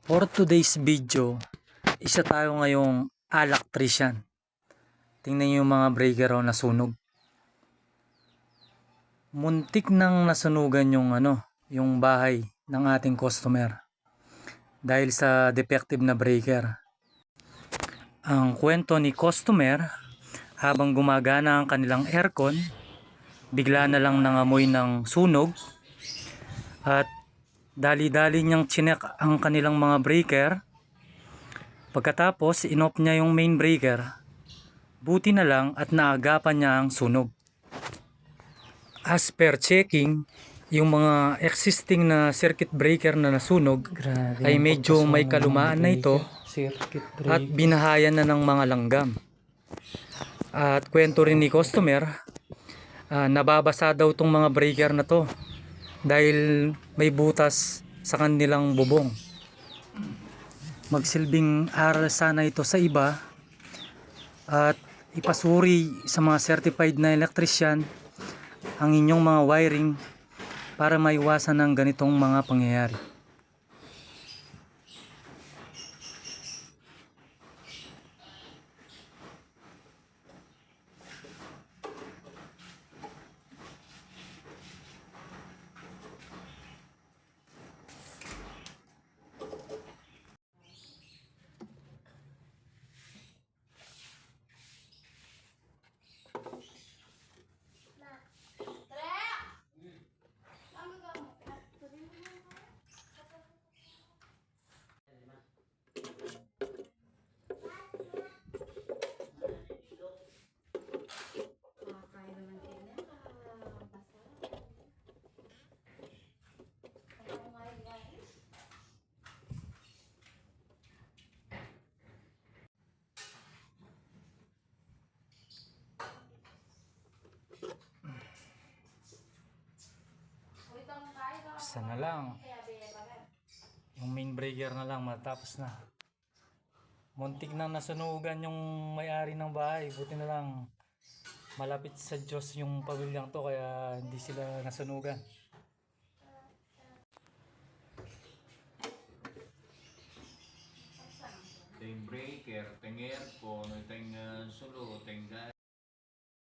For today's video, isa tayo ngayong electrician. Tingnan niyo yung mga breaker na sunog. Muntik nang nasunugan yung bahay ng ating customer dahil sa defective na breaker. Ang kwento ni customer, habang gumagana ang kanilang aircon, bigla na lang nangamoy ng sunog at dali-dali niyang chinek ang kanilang mga breaker. Pagkatapos, in-off niya yung main breaker. Buti na lang at naagapan niya ang sunog. As per checking, yung mga existing na circuit breaker na nasunog ay medyo may kalumaan na ito at binahayan na ng mga langgam. At kwento rin ni customer, nababasa daw tong mga breaker na to dahil may butas sa kanilang bubong. Magsilbing aral sana ito sa iba at ipasuri sa mga certified na electrician ang inyong mga wiring para maiwasan ng ganitong mga pangyayari. Isa na lang. Yung main breaker na lang matapos na. Muntik nang nasunugan yung may-ari ng bahay. Buti na lang malapit sa Diyos yung pamilyang to kaya hindi sila nasunugan. Ito yung breaker, ito yung aircon, ito yung sulod.